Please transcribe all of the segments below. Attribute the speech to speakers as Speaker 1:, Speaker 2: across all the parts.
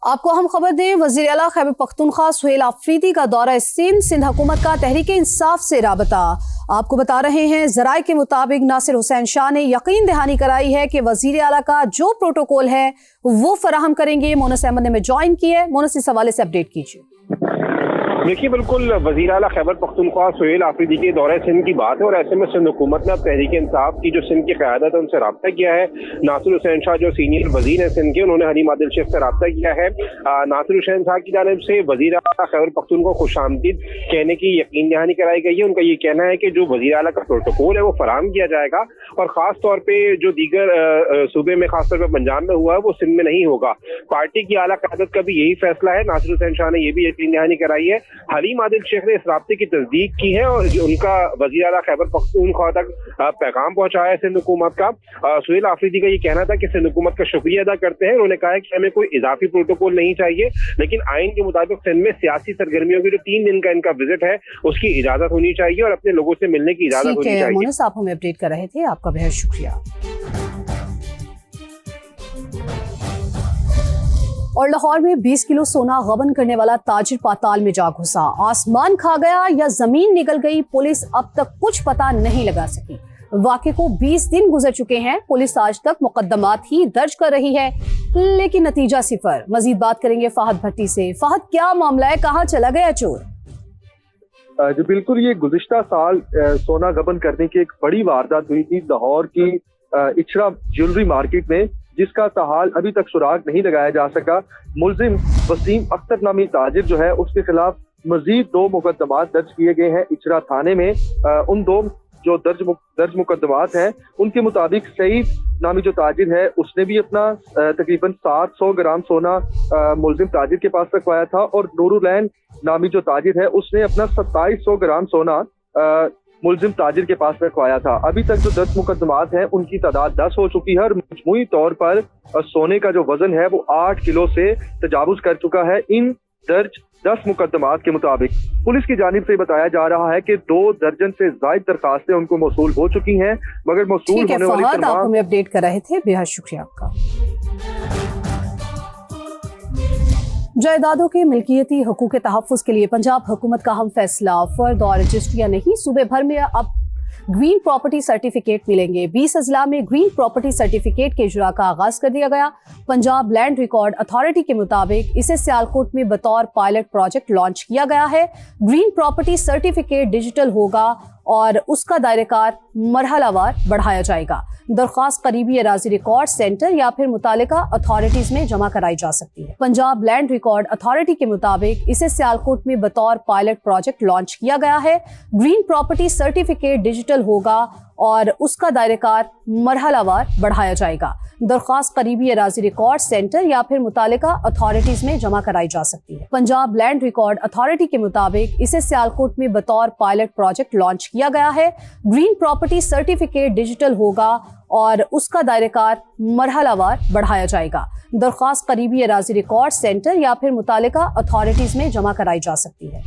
Speaker 1: आपको हम खबर दें, वज़ीर आला खैबर पख्तूनख्वा सुहेल आफरीदी का दौरा सिंध हुकूमत का तहरीक इंसाफ से राबता। आपको बता रहे हैं, ज़राए के मुताबिक नासिर हुसैन शाह ने यकीन दहानी कराई है कि वज़ीर आला का जो प्रोटोकॉल है वो फराहम करेंगे। मोनस अहमद ने में ज्वाइन की है। मोनस, इस हवाले से अपडेट कीजिए।
Speaker 2: देखिए, बिल्कुल वज़ीर आला खैबर पख्तूनख्वा सुहेल आफरीदी के दौरे सिंध की बात है और ऐसे में सिंध हुकूमत ने अब तहरीक इंसाफ की जो सिंध की क़यादत है उनसे रब्ता किया है। नासिर हुसैन शाह जो सीनियर वज़ीर हैं सिंध के, उन्होंने हलीम आदिल शेख से रब्ता किया है। नासिर हुसैन शाह की जानिब से वज़ीर आला खैबर पख्तूनख्वा को खुशामदीद कहने की यकीन दहानी कराई गई है। उनका ये कहना है कि जो वज़ीर आला का प्रोटोकॉल है वो फराहम किया जाएगा और ख़ास तौर पर जो दीगर सूबे में खासतौर पर पंजाब में हुआ है वो सिंध में नहीं होगा। पार्टी की आला क़यादत का भी यही फैसला है। नासिर हुसैन शाह ने यह भी यकीन दहानी कराई है। हलीम आदिल शेख ने इस राब्ते की तस्दीक की है और उनका वज़ीर आला खैबर पख्तूनख्वा तक पैगाम पहुंचाया है सिंध हुकूमत का। सुहेल आफरीदी का ये कहना था कि सिंध हुकूमत का शुक्रिया अदा करते हैं। उन्होंने कहा है कि हमें कोई इजाफी प्रोटोकॉल नहीं चाहिए, लेकिन आइन के मुताबिक सिंध में सियासी सरगर्मियों की जो 3 दिन का इनका विजिट है उसकी इजाजत होनी चाहिए और अपने लोगों से मिलने की इजाजत होनी चाहिए।
Speaker 1: मोनस, आप हमें अपडेट कर रहे थे, आपका बेहद शुक्रिया। और लाहौर में 20 किलो सोना गबन करने वाला ताजिर पाताल में जा घुसा। आसमान खा गया या जमीन निगल गई, पुलिस अब तक कुछ पता नहीं लगा सकी। वाक़े को 20 दिन गुजर चुके हैं। पुलिस आज तक मुकदमात ही दर्ज कर रही है, लेकिन नतीजा सिफर। मजीद बात करेंगे फाहद भट्टी से। फाहद, क्या मामला है, कहाँ चला गया चोर?
Speaker 3: जी बिल्कुल, ये गुज़िश्ता साल सोना गबन करने की एक बड़ी वारदात हुई थी लाहौर की इचरा ज्वेलरी मार्केट में, जिसका ताहाल अभी तक सुराग नहीं लगाया जा सका। मुलजिम वसीम अख्तर नामी ताजिर जो है उसके खिलाफ मजीद 2 मुकदमात दर्ज किए गए हैं इचरा थाने में। उन 2 जो दर्ज मुकदमात हैं उनके मुताबिक सईद नामी जो ताजिर है उसने भी अपना तकरीबन 700 ग्राम सोना मुलजिम ताजिर के पास रखवाया था और नूरुलैन नामी जो ताजिर है उसने अपना 2700 ग्राम सोना मुलजिम ताजिर के पास रखवाया था। अभी तक जो 10 मुकदमात हैं उनकी तादाद 10 हो चुकी है और मजमूई तौर पर सोने का जो वजन है वो 8 किलो से तजावुज कर चुका है। इन दर्ज 10 मुकदमात के मुताबिक पुलिस की जानिब से बताया जा रहा है कि 2 दर्जन से ज्यादा दरखास्तें उनको मौसूल हो चुकी हैं, मगर मौसूल होने वाली
Speaker 1: आप हमें अपडेट कर रहे थे, बेहद शुक्रिया आपका। जायदादों के मिल्कियती हकूक़ के तहफ़्फ़ुज़ के लिए पंजाब हुकूमत का हम फैसला। फर्द और रजिस्ट्रियाँ नहीं, सूबे भर में अब ग्रीन प्रॉपर्टी सर्टिफिकेट मिलेंगे। 20 अजला में ग्रीन प्रॉपर्टी सर्टिफिकेट के इजरा का आगाज कर दिया गया। पंजाब लैंड रिकॉर्ड अथॉरिटी के मुताबिक इसे सियालकोट में बतौर पायलट प्रोजेक्ट लॉन्च किया गया है। ग्रीन प्रॉपर्टी सर्टिफिकेट डिजिटल होगा और उसका दायरेकार मरहलावार बढ़ाया जाएगा। दरख्वास्त करीबी अराजी रिकॉर्ड सेंटर या फिर मुतालिका अथॉरिटीज में जमा कराई जा सकती है। पंजाब लैंड रिकॉर्ड अथॉरिटी के मुताबिक इसे सियालकोट में बतौर पायलट प्रोजेक्ट लॉन्च किया गया है। ग्रीन प्रॉपर्टी सर्टिफिकेट डिजिटल होगा और उसका दायरेकार मरहलावार बढ़ाया जाएगा। दरख्वास्त करीबी अराजी रिकॉर्ड सेंटर या फिर मुतालिका अथॉरिटीज में जमा कराई जा सकती है। पंजाब लैंड रिकॉर्ड अथॉरिटी के मुताबिक इसे सियालकोट में बतौर पायलट प्रोजेक्ट लॉन्च किया गया है। ग्रीन प्रॉपर्टी सर्टिफिकेट डिजिटल होगा और उसका दायरेकार मरहलावार बढ़ाया जाएगा। दरख्वास्त करीबी अराजी रिकॉर्ड सेंटर या फिर मुतालिका अथॉरिटीज में जमा कराई जा सकती है।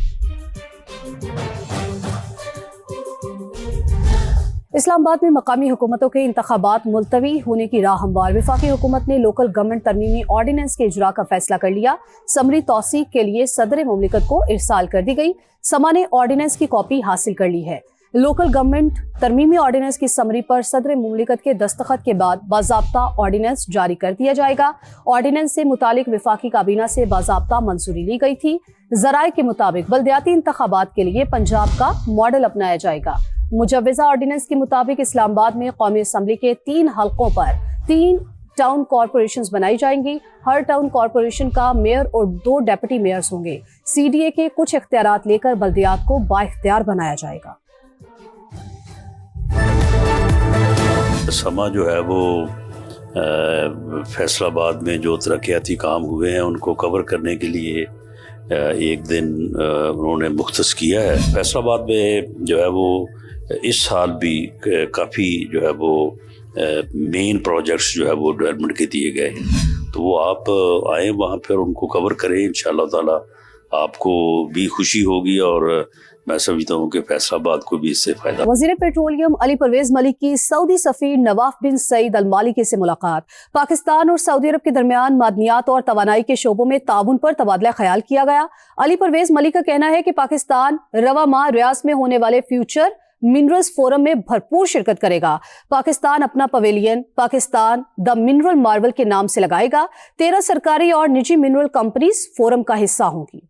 Speaker 1: इस्लामाबाद में मकामी हुकूमतों के इंतखाबात मुलतवी होने की राह हमवार। वफाकी हुकूमत ने लोकल गवर्नमेंट तरमीमी ऑर्डिनेंस के इजरा का फैसला कर लिया। समरी तौसीक के लिए सदर मुमलिकत को इरसाल कर दी गई। समा ने ऑर्डिनेंस की कॉपी हासिल कर ली है। लोकल गवर्नमेंट तरमीमी ऑर्डिनेंस की समरी पर सदर मुमलिकत के दस्तखत के बाद बाज़ाब्ता ऑर्डिनेंस जारी कर दिया जाएगा। ऑर्डिनेंस से मुतालिक वफाकी काबीना से बाज़ाब्ता मंजूरी ली गई थी। ज़राए के मुताबिक बल्दियाती इंतखाबात के लिए पंजाब का मॉडल अपनाया जाएगा। मुजव्वज़ा ऑर्डिनेंस के मुताबिक इस्लामाबाद में कौमी असम्बली के 3 हलकों पर 3 टाउन कॉरपोरेशंस बनाई जाएंगी। हर टाउन कॉरपोरेशन का मेयर और 2 डेप्यूटी मेयर्स होंगे। CDA के कुछ इख्तियारात लेकर बल्दियात को बाइख्तियार बनाया जाएगा।
Speaker 4: समा जो है वो फैसलाबाद में जो तरक्याती काम हुए हैं उनको कवर करने के लिए एक दिन उन्होंने मुख्तस किया है। फैसलाबाद में जो है वो इस साल भी काफ़ी जो है वो मेन प्रोजेक्ट्स जो है वो डेवलपमेंट के दिए गए हैं, तो वो आप आए वहाँ पर उनको कवर करें इंशाअल्लाह ताला, आपको भी खुशी होगी और मैं समझता हूँ कि फैसलाबाद को भी इससे फायदा।
Speaker 1: वज़ीर पेट्रोलियम अली परवेज मलिक की सऊदी सफीर नवाफ बिन सईद अल मालिकी से मुलाकात। पाकिस्तान और सऊदी अरब के दरमियान मादनियात और तवानाई के शोबों में ताउन पर तबादला ख्याल किया गया। अली परवेज मलिक का कहना है कि पाकिस्तान रवा माह रियाज में होने वाले फ्यूचर मिनरल्स फोरम में भरपूर शिरकत करेगा। पाकिस्तान अपना pavilion Pakistan the mineral Marvel के नाम से लगाएगा। 13 सरकारी और निजी मिनरल कंपनीज फोरम का हिस्सा होंगी।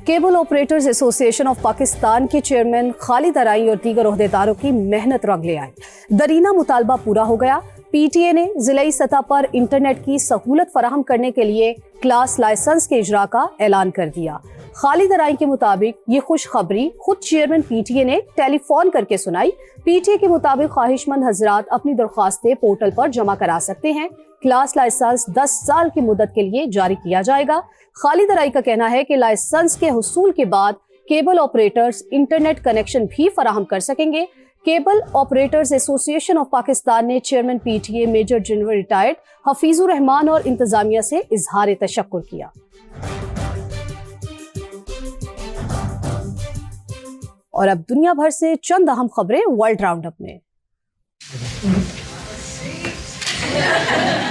Speaker 1: Cable operators association of Pakistan के चेयरमैन खालिद अराई और दीगर ओहदेदारों की मेहनत रंग ले आई। दरीना मुतालबा पूरा हो गया। पीटीए ने जिलाई सतह पर इंटरनेट की सहूलत फराहम करने के लिए क्लास लाइसेंस के इजरा का ऐलान कर दिया। खालिद अराई के मुताबिक ये खुशखबरी खुद चेयरमैन पीटीए ने टेलीफोन करके सुनाई। पीटीए के मुताबिक ख्वाहिशमंद हजरात अपनी दरख्वास्तें पोर्टल पर जमा करा सकते हैं। क्लास लाइसेंस 10 साल की मुद्दत के लिए जारी किया जाएगा। खालिद अराई का कहना है कि लाइसेंस के हुसूल के बाद केबल ऑपरेटर्स इंटरनेट कनेक्शन भी फराहम कर सकेंगे। Cable operators association of Pakistan ने chairman PTA major general retired Hafeezur Rehman और इंतजामिया से इजहार तशक्कुर किया। और अब दुनिया भर से चंद अहम खबरें वर्ल्ड राउंडअप में।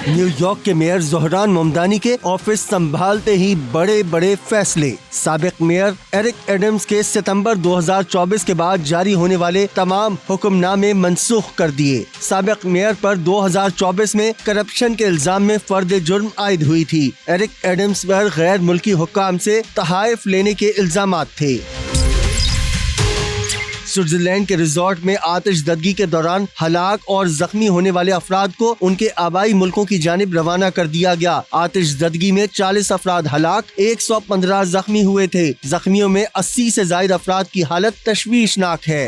Speaker 5: न्यूयॉर्क के मेयर ज़ोहरान ममदानी के ऑफिस संभालते ही बड़े बड़े फैसले। साबिक मेयर एरिक एडम्स के सितंबर 2024 के बाद जारी होने वाले तमाम हुक्मनामे मनसूख कर दिए। साबिक मेयर पर 2024 में करप्शन के इल्जाम में फर्द जुर्म आयद हुई थी। एरिक एडम्स पर गैर मुल्की हुक्काम से तहाइफ लेने के इल्जामात थे। स्विट्जरलैंड के रिजॉर्ट में आतिशदगी के दौरान हलाक और जख्मी होने वाले अफराद को उनके आबाई मुल्कों की जानिब रवाना कर दिया गया। आतिशदगी में 40 अफराद हलाक, 115 जख्मी हुए थे। जख्मियों में 80 से ज्यादा अफराद की हालत तशवीशनाक है।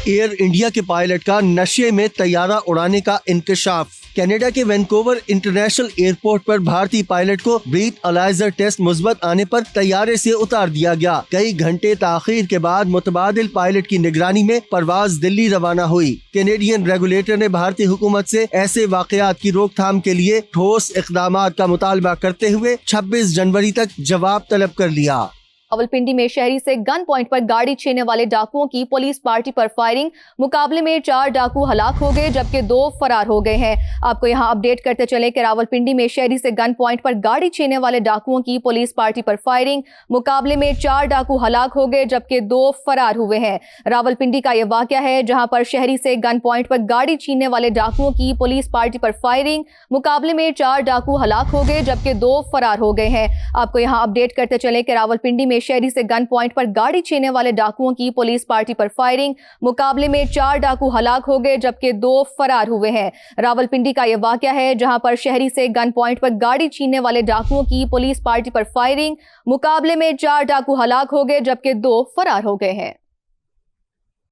Speaker 5: एयर इंडिया के पायलट का नशे में तैयारा उड़ाने का इंकशाफ। कनाडा के वैनकूवर इंटरनेशनल एयरपोर्ट पर भारतीय पायलट को ब्रीथ अलाइजर टेस्ट मुस्बत आने पर तैयारे से उतार दिया गया। कई घंटे ताखीर के बाद मुतबादिल पायलट की निगरानी में परवाज दिल्ली रवाना हुई। कैनेडियन रेगुलेटर ने भारतीय हुकूमत से ऐसे वाकयात की रोकथाम के लिए ठोस इक़दामात का मुतालबा करते हुए 26 जनवरी तक जवाब तलब कर लिया।
Speaker 6: रावलपिंडी में शहरी से गन पॉइंट पर गाड़ी छीनने वाले डाकुओं की पुलिस पार्टी पर फायरिंग। मुकाबले में 4 डाकू हलाक हो गए जबकि 2 फरार हो गए हैं। आपको यहां अपडेट करते चले कि रावलपिंडी में शहरी से गन पॉइंट पर गाड़ी छीनने वाले डाकुओं की पुलिस पार्टी पर फायरिंग। मुकाबले में 4 डाकू हलाक हो गए जबकि 2 फरार हुए हैं। रावलपिंडी का यह वाकया है जहां पर शहरी से गन पॉइंट पर गाड़ी छीनने वाले डाकुओं की पुलिस पार्टी पर फायरिंग। मुकाबले में 4 डाकू हलाक हो गए जबकि 2 फरार हो गए हैं। आपको यहां अपडेट करते चले कि रावलपिंडी में शहरी से गन पॉइंट पर गाड़ी छीनने वाले डाकुओं की पुलिस पार्टी पर फायरिंग। मुकाबले में 4 डाकू हलाक हो गए जबकि 2 फरार हुए हैं। रावलपिंडी का यह वाकया है जहां पर शहरी से गन पॉइंट पर गाड़ी छीनने वाले डाकुओं की पुलिस पार्टी पर फायरिंग। मुकाबले में 4 डाकू हलाक हो गए जबकि 2 फरार हो गए हैं।